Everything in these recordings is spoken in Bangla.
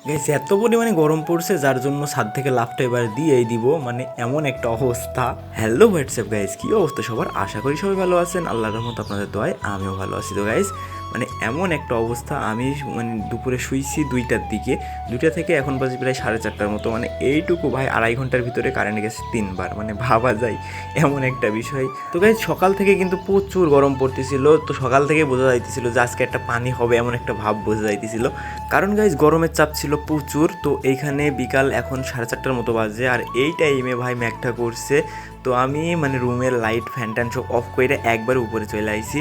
গাইস এত পরিমাণে গরম পড়ছে যার জন্য ছাদ থেকে লাফটা এবার দিয়েই দিব, মানে এমন একটা অবস্থা। হ্যালো হোয়াটসঅ্যাপ গাইস, কী অবস্থা সবার? আশা করি সবাই ভালো আছেন, আল্লাহর রহমত আপনাদের দোয়ায় আমিও ভালো আছি। তো গাইস মানে এমন একটা অবস্থা, আমি মানে দুপুরে শুইছি 2টার দিকে, 2টা থেকে এখন বাজে প্রায় 4:30টার মতো, মানে এইটুকু ভাই 2.5 ঘন্টার ভিতরে কারেন্ট গেছে 3বার, মানে ভাবা যায় এমন একটা বিষয়। তো গাইস সকাল থেকে কিন্তু প্রচুর গরম পড়তেছিল, তো সকাল থেকে বোঝা যাইতেছিল যে আজকে একটা পানি হবে, এমন একটা ভাব বোঝা যাইতেছিল, কারণ গাইজ গরমের চাপ ছিল প্রচুর। তো এইখানে বিকাল এখন 4:30টার মতো বাজে, আর এই টাইমে ভাই ম্যাকটা করছে। তো আমি মানে রুমের লাইট ফ্যান ট্যান সব অফ করে একবার উপরে চলে আইছি।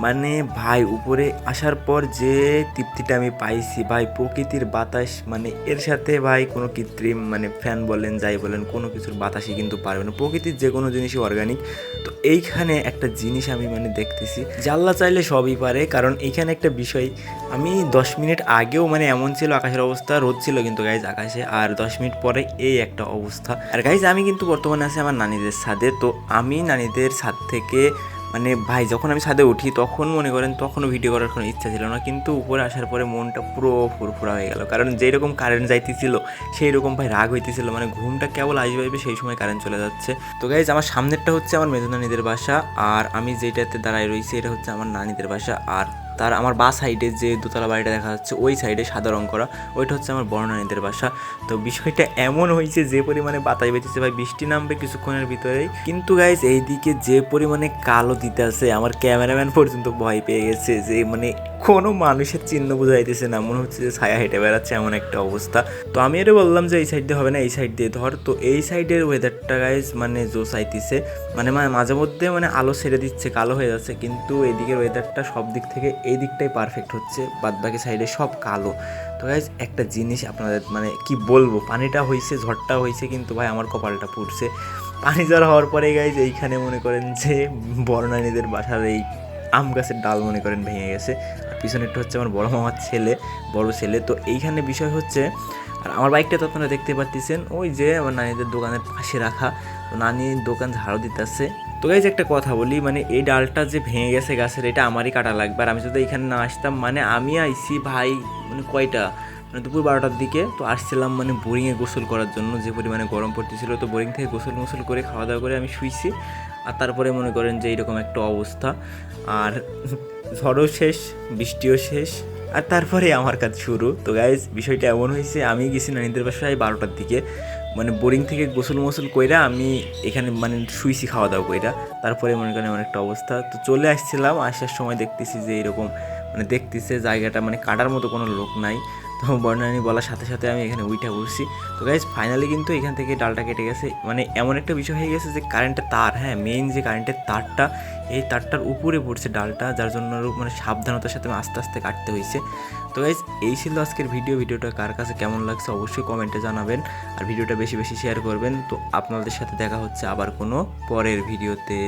মানে ভাই উপরে আসার পর যে তৃপ্তিটা আমি পাইছি ভাই, প্রকৃতির বাতাস, মানে এর সাথে ভাই কোনো কৃত্রিম মানে ফ্যান বলেন যাই বলেন কোনো কিছুর বাতাসই কিন্তু পারবে না, প্রকৃতির যে কোনো জিনিসই অর্গানিক। তো এইখানে একটা জিনিস আমি মানে দেখতেছি, জাল্লা চাইলে সবই পারে, কারণ এইখানে একটা বিষয়, আমি 10 মিনিট আগেও মানে এমন ছিল আকাশের অবস্থা, রোদ ছিল কিন্তু গাইজ আকাশে, আর 10 মিনিট পরে এই একটা অবস্থা। আর গাইজ আমি কিন্তু বর্তমানে আছি আমার নানিদের ছাদে। তো আমি নানিদের ছাদ থেকে মানে ভাই যখন আমি ছাদে উঠি তখন মনে করেন তখনও ভিডিও করার কোনো ইচ্ছা ছিল না, কিন্তু উপরে আসার পরে মনটা পুরো ফুরফুরা হয়ে গেল, কারণ যেই রকম কারেন্ট যাইতেছিল সেই রকম ভাই রাগ হইতেছিল, মানে ঘুমটা কেবল আসবে সেই সময় কারেন্ট চলে যাচ্ছে। তো গাইজ আমার সামনেরটা হচ্ছে আমার মেজো নানিদের বাসা, আর আমি যেটাতে দাঁড়ায় রয়েছি এটা হচ্ছে আমার নানিদের বাসা। আর তার আমার বা সাইডে যে দোতলা বাড়িটা দেখা যাচ্ছে ওই সাইডে সাদা রং করা, ওইটা হচ্ছে আমার বড় নানিদের বাসা। তো বিষয়টা এমন হয়েছে যে পরিমাণে বাতাস বেঁচেছে ভাই, বৃষ্টি নামবে কিছুক্ষণের ভিতরেই, কিন্তু গাইজ এইদিকে যে পরিমাণে কালো দিতে আছে আমার ক্যামেরাম্যান পর্যন্ত ভয় পেয়ে গেছে, যে মানে কোনো মানুষের চিহ্ন বোঝাইতেছে না, মনে হচ্ছে যে ছায়া হেঁটে বেড়াচ্ছে এমন একটা অবস্থা। তো আমি এটা বললাম যে এই সাইড দিয়ে হবে না, এই সাইড দিয়ে ধর। তো এই সাইডের ওয়েদারটা গাইজ মানে জো চাইতেছে, মানে মাঝে মধ্যে মানে আলো ছেড়ে দিচ্ছে, কালো হয়ে যাচ্ছে, কিন্তু এদিকের ওয়েদারটা সব দিক থেকে এই দিকটাই পারফেক্ট হচ্ছে, বাদ বাকি সাইডে সব কালো। তো গাইজ একটা জিনিস আপনাদের মানে কি বলবো, পানিটা হয়েছে, ঝড়টা হয়েছে, কিন্তু ভাই আমার কপালটা পুড়ছে। পানি ঝড় হওয়ার পরে গাইজ এইখানে মনে করেন যে বড়নানীদের বাসার এই আম গাছের ডাল মনে করেন ভেঙে গেছে, আর পিছনেরটা হচ্ছে আমার বড় মামার ছেলে, বড় ছেলে। তো এইখানে বিষয় হচ্ছে, আর আমার বাইকটা তো আপনারা দেখতে পাচ্ছেন ওই যে আমার নানিদের দোকানের পাশে রাখা, তো নানির দোকান ঝাড়ু দিতেছে। তো গাইজ একটা কথা বলি, মানে এই ডালটা যে ভেঙে গেছে গাছের, এটা আমারই কাটা লাগবে, আর আমি যদি এখানে না আসতাম, মানে আমি আইছি ভাই মানে কয়টা, মানে দুপুর 12টার দিকে তো আসছিলাম মানে বোরিংয়ে গোসল করার জন্য, যে পরিমাণে গরম পড়তেছিল। তো বোরিং থেকে গোসল করে খাওয়া দাওয়া করে আমি শুইছি, আর তারপরে মনে করেন যে এইরকম একটা অবস্থা, আর ঝড়ও শেষ, বৃষ্টিও শেষ, আর তারপরে আমার কাজ শুরু। তো গাইজ বিষয়টা এমন হয়েছে, আমি গেছি নানিদের বাসায় 12টার দিকে, মানে বোরিং থেকে গোসল কইরা আমি এখানে মানে শুইছি খাওয়া দাওয়া কইরা, তারপরে মনে করেন এমন একটা অবস্থা। তো চলে আসছিলাম, আসার সময় দেখতেছি যে এরকম মানে দেখতেছে জায়গাটা মানে কাটার মতো কোনো লোক নাই। তো বর্ণানী বলার সাথে সাথে আমি এখানে উইঠা পড়ছি। তো গাইজ ফাইনালি কিন্তু এখান থেকে ডালটা কেটে গেছে, মানে এমন একটা বিষয় হয়ে গেছে যে কারেন্টের তার, হ্যাঁ মেইন যে কারেন্টের তারটা, এই তারটার উপরে পড়ছে ডালটা, যার জন্য মানে সাবধানতার সাথে আস্তে আস্তে কাটতে হয়েছে। তো গাইজ এই ছিল আজকের ভিডিওটা কার কাছে কেমন লাগছে অবশ্যই কমেন্টে জানাবেন, আর ভিডিওটা বেশি বেশি শেয়ার করবেন। তো আপনাদের সাথে দেখা হচ্ছে আবার কোনো পরের ভিডিওতে।